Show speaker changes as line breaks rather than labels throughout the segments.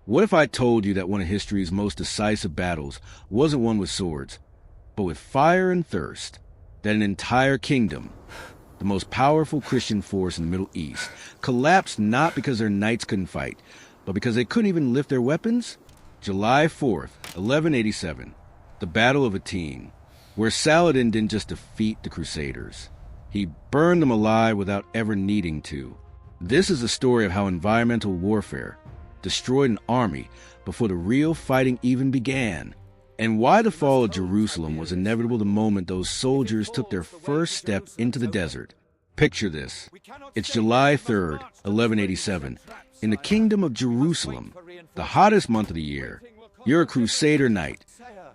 What if I told you that one of history's most decisive battles wasn't won with swords, but with fire and thirst? That an entire kingdom, the most powerful Christian force in the Middle East, collapsed not because their knights couldn't fight, but because they couldn't even lift their weapons? July 4th, 1187, the Battle of Hattin, where Saladin didn't just defeat the Crusaders. He burned them alive without ever needing to. This is the story of how environmental warfare destroyed an army before the real fighting even began, and why the fall of Jerusalem was inevitable the moment those soldiers took their first step into the desert. Picture this. It's July 3rd, 1187, in the Kingdom of Jerusalem, the hottest month of the year. You're a Crusader knight,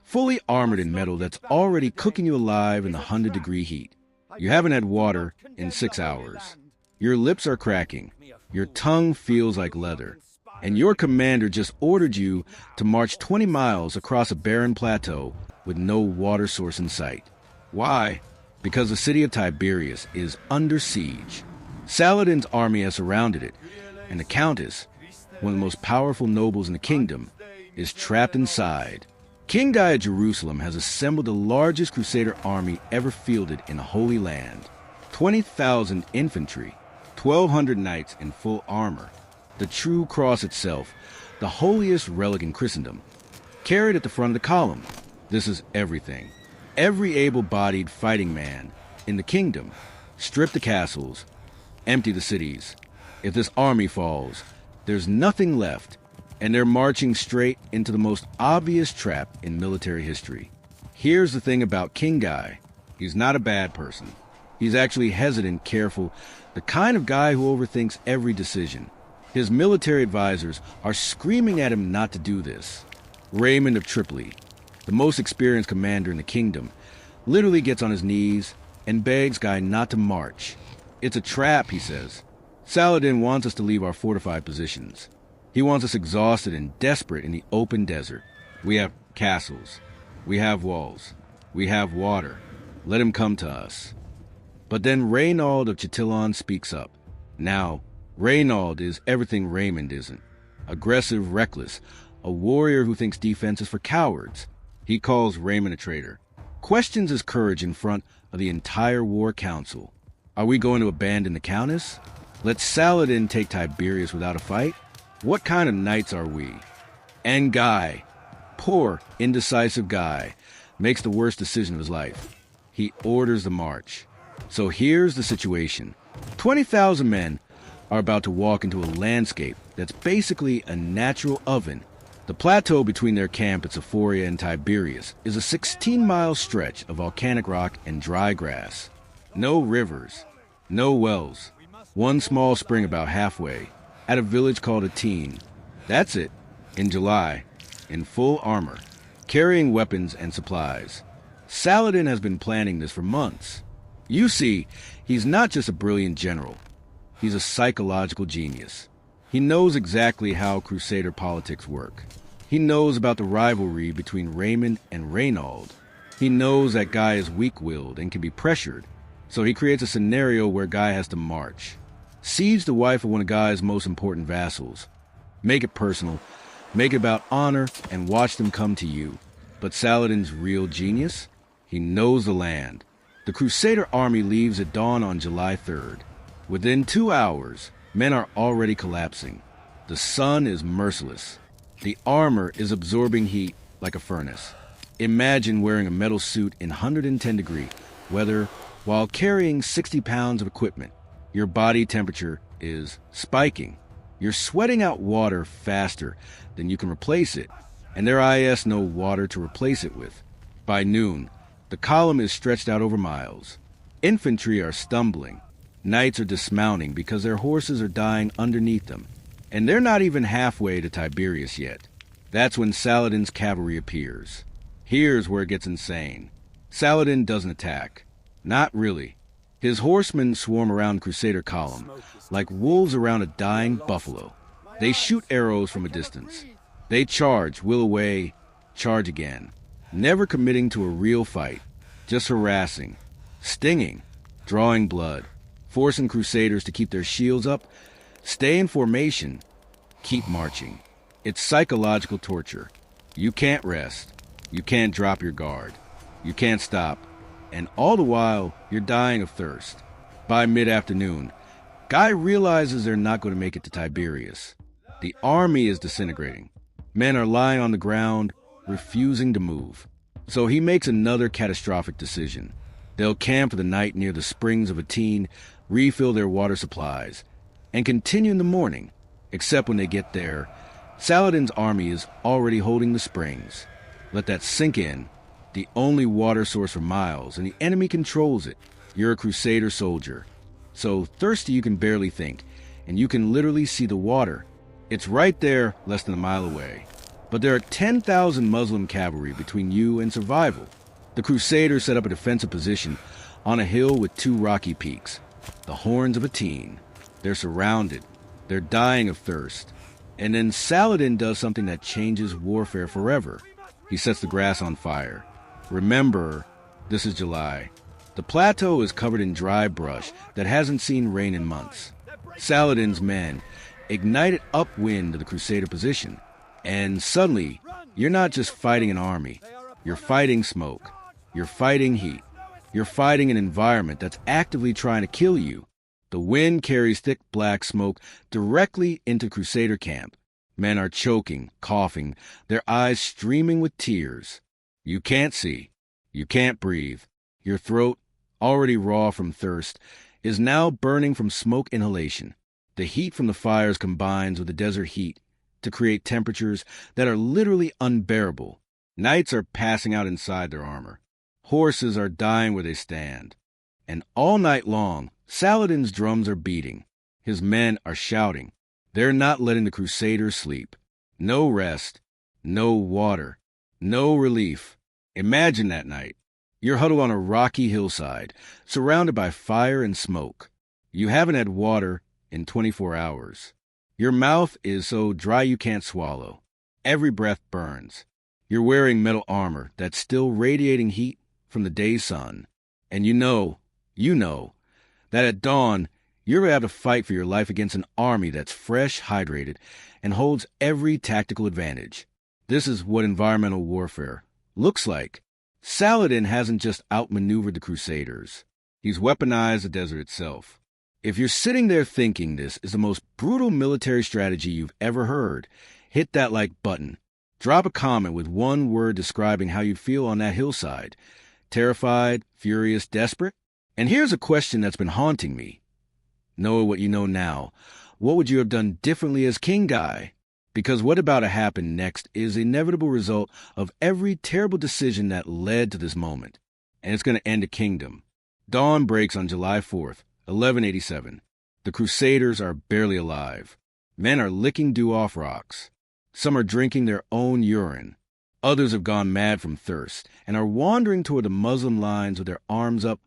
fully armored in metal that's already cooking you alive in the 100-degree heat. You haven't had water in 6 hours. Your lips are cracking. Your tongue feels like leather. And your commander just ordered you to march 20 miles across a barren plateau with no water source in sight. Why? Because the city of Tiberias is under siege. Saladin's army has surrounded it, and the Countess, one of the most powerful nobles in the kingdom, is trapped inside. King Guy of Jerusalem has assembled the largest Crusader army ever fielded in the Holy Land. 20,000 infantry, 1,200 knights in full armor, the true cross itself, the holiest relic in Christendom, carried at the front of the column. This is everything. Every able-bodied fighting man in the kingdom, strip the castles, empty the cities. If this army falls, there's nothing left, and they're marching straight into the most obvious trap in military history. Here's the thing about King Guy. He's not a bad person. He's actually hesitant, careful, the kind of guy who overthinks every decision. His military advisors are screaming at him not to do this. Raymond of Tripoli, the most experienced commander in the kingdom, literally gets on his knees and begs Guy not to march. It's a trap, he says. Saladin wants us to leave our fortified positions. He wants us exhausted and desperate in the open desert. We have castles. We have walls. We have water. Let him come to us. But then Reynald of Chatillon speaks up. Now, Reynald is everything Raymond isn't. Aggressive, reckless, a warrior who thinks defense is for cowards. He calls Raymond a traitor, questions his courage in front of the entire war council. Are we going to abandon the Countess? Let Saladin take Tiberias without a fight? What kind of knights are we? And Guy, poor, indecisive Guy, makes the worst decision of his life. He orders the march. So here's the situation. 20,000 men are about to walk into a landscape that's basically a natural oven. The plateau between their camp at Sephoria and Tiberias is a 16-mile stretch of volcanic rock and dry grass. No rivers, no wells. One small spring about halfway, at a village called Hattin. That's it, in July, in full armor, carrying weapons and supplies. Saladin has been planning this for months. You see, he's not just a brilliant general. He's a psychological genius. He knows exactly how Crusader politics work. He knows about the rivalry between Raymond and Reynald. He knows that Guy is weak-willed and can be pressured, so he creates a scenario where Guy has to march. Siege the wife of one of Guy's most important vassals. Make it personal, make it about honor, and watch them come to you. But Saladin's real genius? He knows the land. The Crusader army leaves at dawn on July 3rd. Within 2 hours, men are already collapsing. The sun is merciless. The armor is absorbing heat like a furnace. Imagine wearing a metal suit in 110-degree weather while carrying 60 pounds of equipment. Your body temperature is spiking. You're sweating out water faster than you can replace it, and there is no water to replace it with. By noon, the column is stretched out over miles. Infantry are stumbling. Knights are dismounting because their horses are dying underneath them, and they're not even halfway to Tiberias yet. That's when Saladin's cavalry appears. Here's where it gets insane. Saladin doesn't attack. Not really. His horsemen swarm around the Crusader column, like wolves around a dying buffalo. They shoot arrows from a distance. They charge, wheel away, charge again, never committing to a real fight, just harassing, stinging, drawing blood, forcing Crusaders to keep their shields up, stay in formation, keep marching. It's psychological torture. You can't rest. You can't drop your guard. You can't stop. And all the while, you're dying of thirst. By mid-afternoon, Guy realizes they're not going to make it to Tiberias. The army is disintegrating. Men are lying on the ground, refusing to move. So he makes another catastrophic decision. They'll camp for the night near the springs of Hattin, refill their water supplies, and continue in the morning. Except when they get there, Saladin's army is already holding the springs. Let that sink in. The only water source for miles, and the enemy controls it. You're a Crusader soldier. So thirsty you can barely think, and you can literally see the water. It's right there, less than a mile away. But there are 10,000 Muslim cavalry between you and survival. The Crusaders set up a defensive position on a hill with 2 rocky peaks, the Horns of Hattin. They're surrounded. They're dying of thirst. And then Saladin does something that changes warfare forever. He sets the grass on fire. Remember, this is July. The plateau is covered in dry brush that hasn't seen rain in months. Saladin's men ignite it upwind to the Crusader position. And suddenly, you're not just fighting an army. You're fighting smoke. You're fighting heat. You're fighting an environment that's actively trying to kill you. The wind carries thick black smoke directly into Crusader camp. Men are choking, coughing, their eyes streaming with tears. You can't see. You can't breathe. Your throat, already raw from thirst, is now burning from smoke inhalation. The heat from the fires combines with the desert heat to create temperatures that are literally unbearable. Knights are passing out inside their armor. Horses are dying where they stand. And all night long, Saladin's drums are beating. His men are shouting. They're not letting the Crusaders sleep. No rest, no water, no relief. Imagine that night. You're huddled on a rocky hillside, surrounded by fire and smoke. You haven't had water in 24 hours. Your mouth is so dry you can't swallow. Every breath burns. You're wearing metal armor that's still radiating heat from the day's sun. And you know that at dawn, you're going to have to fight for your life against an army that's fresh, hydrated, and holds every tactical advantage. This is what environmental warfare looks like. Saladin hasn't just outmaneuvered the Crusaders. He's weaponized the desert itself. If you're sitting there thinking this is the most brutal military strategy you've ever heard, hit that like button. Drop a comment with one word describing how you feel on that hillside. Terrified, furious, desperate? And here's a question that's been haunting me. Knowing what you know now, what would you have done differently as King Guy? Because what about to happen next is the inevitable result of every terrible decision that led to this moment. And it's going to end a kingdom. Dawn breaks on July 4th, 1187. The Crusaders are barely alive. Men are licking dew off rocks. Some are drinking their own urine. Others have gone mad from thirst and are wandering toward the Muslim lines with their arms up,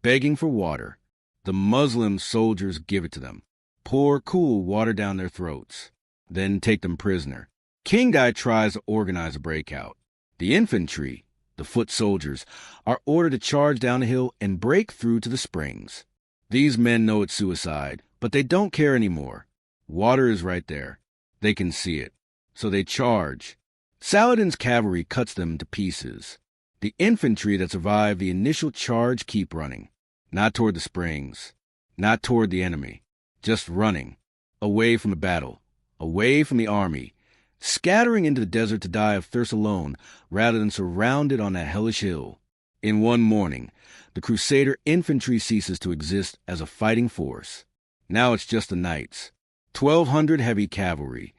begging for water. The Muslim soldiers give it to them, pour cool water down their throats, then take them prisoner. King Guy tries to organize a breakout. The infantry, the foot soldiers, are ordered to charge down the hill and break through to the springs. These men know it's suicide, but they don't care anymore. Water is right there. They can see it. So they charge. Saladin's cavalry cuts them to pieces. The infantry that survive the initial charge keep running. Not toward the springs, not toward the enemy, just running, away from the battle, away from the army, scattering into the desert to die of thirst alone rather than surrounded on that hellish hill. In one morning, the Crusader infantry ceases to exist as a fighting force. Now it's just the knights, 1,200 heavy cavalry,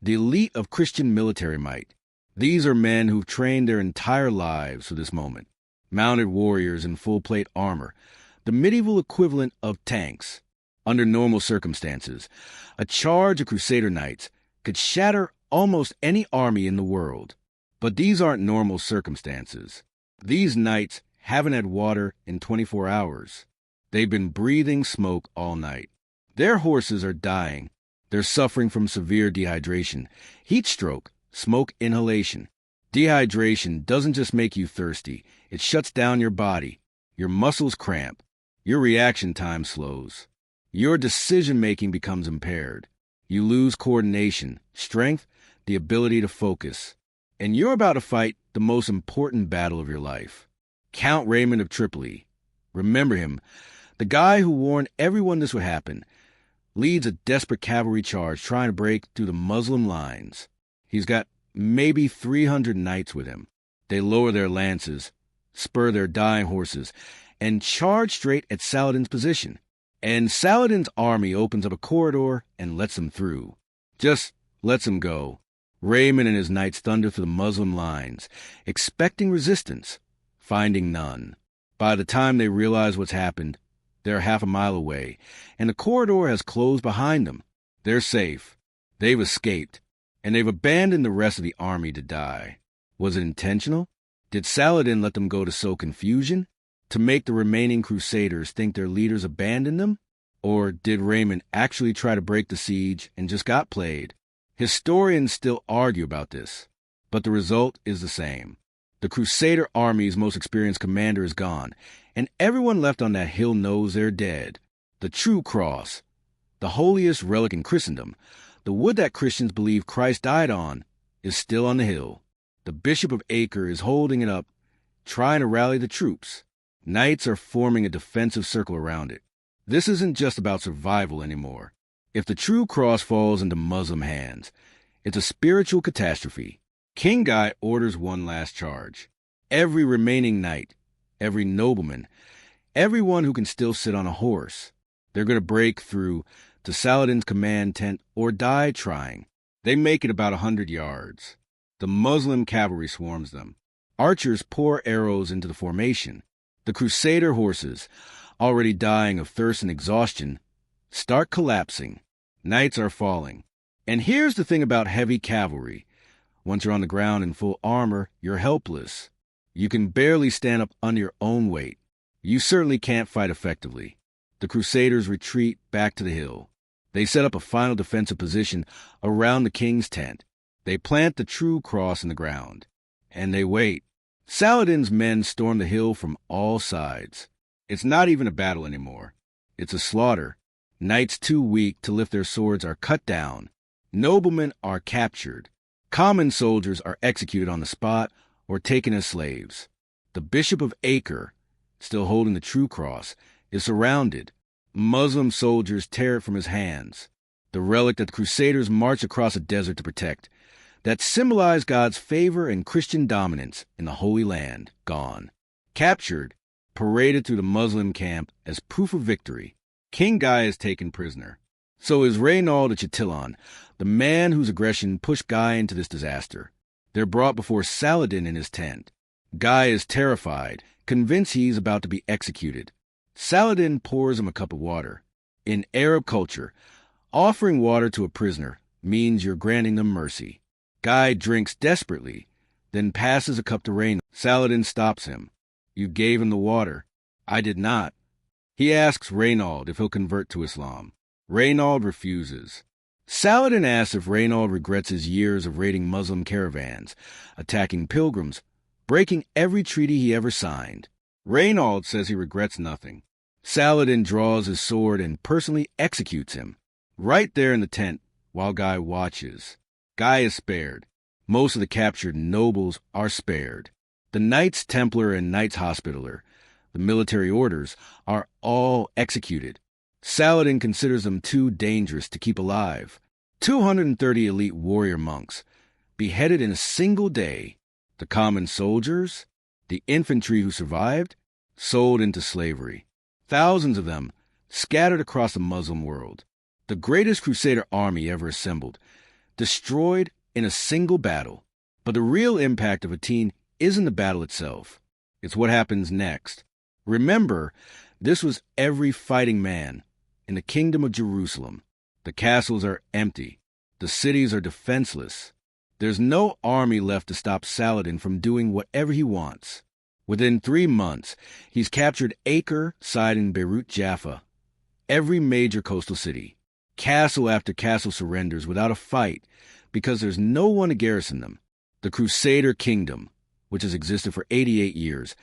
the elite of Christian military might. These are men who've trained their entire lives for this moment, mounted warriors in full-plate armor, the medieval equivalent of tanks. Under normal circumstances, a charge of Crusader knights could shatter almost any army in the world. But these aren't normal circumstances. These knights haven't had water in 24 hours. They've been breathing smoke all night. Their horses are dying. They're suffering from severe dehydration, heat stroke, smoke inhalation. Dehydration doesn't just make you thirsty. It shuts down your body. Your muscles cramp. Your reaction time slows. Your decision-making becomes impaired. You lose coordination, strength, the ability to focus. And you're about to fight the most important battle of your life. Count Raymond of Tripoli. Remember him, the guy who warned everyone this would happen, leads a desperate cavalry charge trying to break through the Muslim lines. He's got maybe 300 knights with him. They lower their lances, spur their dying horses, and charge straight at Saladin's position. And Saladin's army opens up a corridor and lets them through. Just lets them go. Raymond and his knights thunder through the Muslim lines, expecting resistance, finding none. By the time they realize what's happened, they're half a mile away, and the corridor has closed behind them. They're safe. They've escaped, and they've abandoned the rest of the army to die. Was it intentional? Did Saladin let them go to sow confusion? To make the remaining Crusaders think their leaders abandoned them? Or did Raymond actually try to break the siege and just got played? Historians still argue about this, but the result is the same. The Crusader army's most experienced commander is gone, and everyone left on that hill knows they're dead. The true cross, the holiest relic in Christendom, the wood that Christians believe Christ died on, is still on the hill. The Bishop of Acre is holding it up, trying to rally the troops. Knights are forming a defensive circle around it. This isn't just about survival anymore. If the true cross falls into Muslim hands, it's a spiritual catastrophe. King Guy orders one last charge. Every remaining knight, every nobleman, everyone who can still sit on a horse, they're going to break through to Saladin's command tent or die trying. They make it about 100 yards. The Muslim cavalry swarms them. Archers pour arrows into the formation. The Crusader horses, already dying of thirst and exhaustion, start collapsing. Knights are falling. And here's the thing about heavy cavalry. Once you're on the ground in full armor, you're helpless. You can barely stand up under your own weight. You certainly can't fight effectively. The Crusaders retreat back to the hill. They set up a final defensive position around the king's tent. They plant the true cross in the ground. And they wait. Saladin's men storm the hill from all sides. It's not even a battle anymore. It's a slaughter. Knights too weak to lift their swords are cut down. Noblemen are captured. Common soldiers are executed on the spot or taken as slaves. The Bishop of Acre, still holding the true cross, is surrounded. Muslim soldiers tear it from his hands. The relic that the Crusaders marched across a desert to protect, that symbolized God's favor and Christian dominance in the Holy Land, gone. Captured, paraded through the Muslim camp as proof of victory. King Guy is taken prisoner. So is Reynald of Chatillon, the man whose aggression pushed Guy into this disaster. They're brought before Saladin in his tent. Guy is terrified, convinced he's about to be executed. Saladin pours him a cup of water. In Arab culture, offering water to a prisoner means you're granting them mercy. Guy drinks desperately, then passes a cup to Reynald. Saladin stops him. You gave him the water. I did not. He asks Reynald if he'll convert to Islam. Reynald refuses. Saladin asks if Reynald regrets his years of raiding Muslim caravans, attacking pilgrims, breaking every treaty he ever signed. Reynald says he regrets nothing. Saladin draws his sword and personally executes him, right there in the tent, while Guy watches. Guy is spared. Most of the captured nobles are spared. The Knights Templar and Knights Hospitaller, the military orders, are all executed. Saladin considers them too dangerous to keep alive. 230 elite warrior monks, beheaded in a single day. The common soldiers, the infantry who survived, sold into slavery. Thousands of them scattered across the Muslim world. The greatest Crusader army ever assembled, destroyed in a single battle. But the real impact of Hattin isn't the battle itself. It's what happens next. Remember, this was every fighting man in the kingdom of Jerusalem. The castles are empty. The cities are defenseless. There's no army left to stop Saladin from doing whatever he wants. Within 3 months, he's captured Acre, Sidon, Beirut, Jaffa, every major coastal city. Castle after castle surrenders without a fight because there's no one to garrison them. The Crusader kingdom, which has existed for 88 years,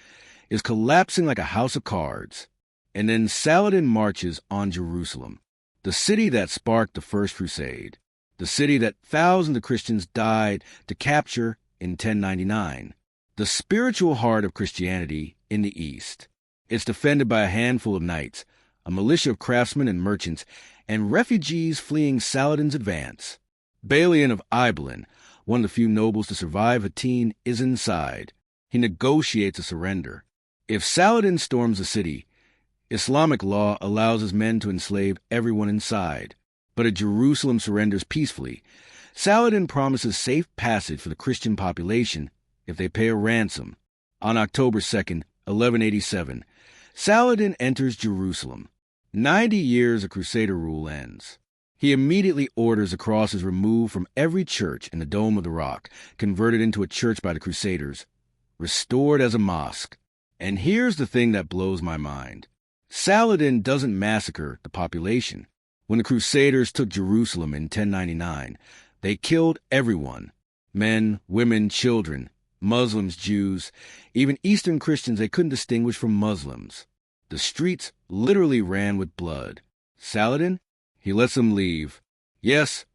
is collapsing like a house of cards. And then Saladin marches on Jerusalem, the city that sparked the First Crusade. the city that thousands of Christians died to capture in 1099. The spiritual heart of Christianity in the East. It's defended by a handful of knights, a militia of craftsmen and merchants, and refugees fleeing Saladin's advance. Balian of Ibelin, one of the few nobles to survive Hattin, is inside. He negotiates a surrender. If Saladin storms the city, Islamic law allows his men to enslave everyone inside. But if Jerusalem surrenders peacefully, Saladin promises safe passage for the Christian population if they pay a ransom. On October 2nd, 1187, Saladin enters Jerusalem. 90 years of Crusader rule ends. He immediately orders the crosses removed from every church in the Dome of the Rock, converted into a church by the Crusaders, restored as a mosque. And here's the thing that blows my mind. Saladin doesn't massacre the population. When the Crusaders took Jerusalem in 1099, they killed everyone. Men, women, children, Muslims, Jews, even Eastern Christians they couldn't distinguish from Muslims. The streets literally ran with blood. Saladin? He lets them leave. Yes,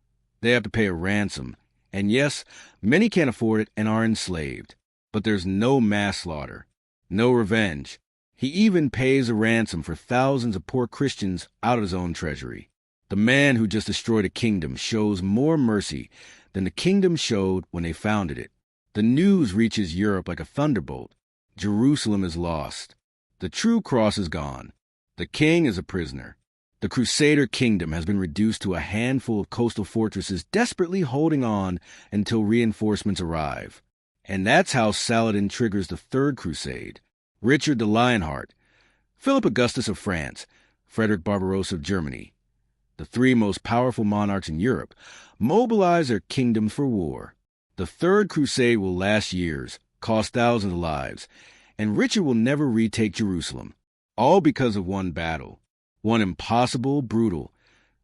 they have to pay a ransom. And yes, many can't afford it and are enslaved. But there's no mass slaughter, no revenge. He even pays a ransom for thousands of poor Christians out of his own treasury. The man who just destroyed a kingdom shows more mercy than the kingdom showed when they founded it. The news reaches Europe like a thunderbolt. Jerusalem is lost. The true cross is gone. The king is a prisoner. The Crusader kingdom has been reduced to a handful of coastal fortresses desperately holding on until reinforcements arrive. And that's how Saladin triggers the Third Crusade. Richard the Lionheart, Philip Augustus of France, Frederick Barbarossa of Germany, the three most powerful monarchs in Europe, mobilize their kingdoms for war. The Third Crusade will last years, cost thousands of lives, and Richard will never retake Jerusalem, all because of one battle. One impossible, brutal,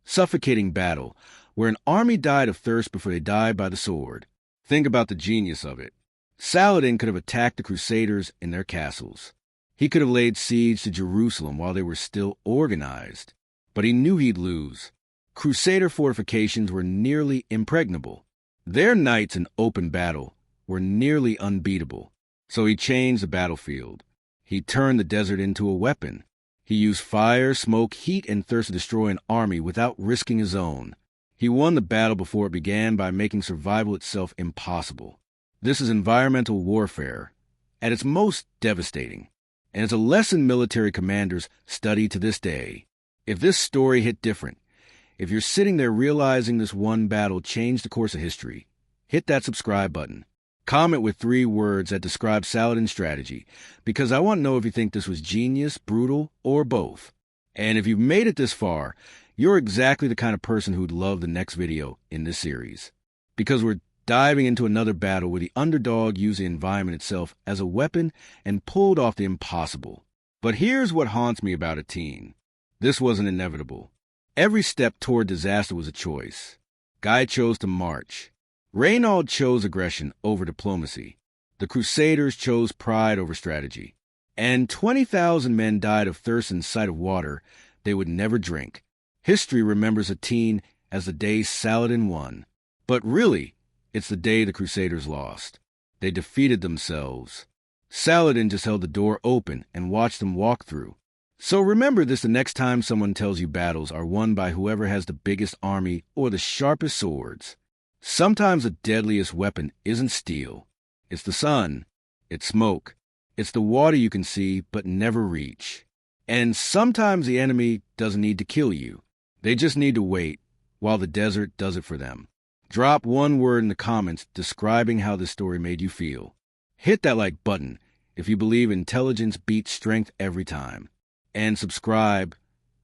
suffocating battle where an army died of thirst before they died by the sword. Think about the genius of it. Saladin could have attacked the Crusaders in their castles. He could have laid siege to Jerusalem while they were still organized. But he knew he'd lose. Crusader fortifications were nearly impregnable. Their knights in open battle were nearly unbeatable. So he changed the battlefield. He turned the desert into a weapon. He used fire, smoke, heat, and thirst to destroy an army without risking his own. He won the battle before it began by making survival itself impossible. This is environmental warfare, at its most devastating, and it's a lesson military commanders study to this day. If this story hit different, if you're sitting there realizing this one battle changed the course of history, hit that subscribe button. Comment with 3 words that describe Saladin's strategy, because I want to know if you think this was genius, brutal, or both. And if you've made it this far, you're exactly the kind of person who'd love the next video in this series. Because we're diving into another battle where the underdog used the environment itself as a weapon and pulled off the impossible. But here's what haunts me about Hattin. This wasn't inevitable. Every step toward disaster was a choice. Guy chose to march. Reynald chose aggression over diplomacy. The Crusaders chose pride over strategy. And 20,000 men died of thirst in sight of water they would never drink. History remembers Hattin as the day Saladin won. But really, it's the day the Crusaders lost. They defeated themselves. Saladin just held the door open and watched them walk through. So remember this the next time someone tells you battles are won by whoever has the biggest army or the sharpest swords. Sometimes the deadliest weapon isn't steel. It's the sun. It's smoke. It's the water you can see but never reach. And sometimes the enemy doesn't need to kill you. They just need to wait while the desert does it for them. Drop 1 word in the comments describing how this story made you feel. Hit that like button if you believe intelligence beats strength every time. And subscribe,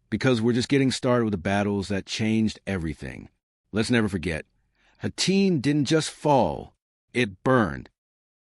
because we're just getting started with the battles that changed everything. Let's never forget, Hattin didn't just fall, it burned.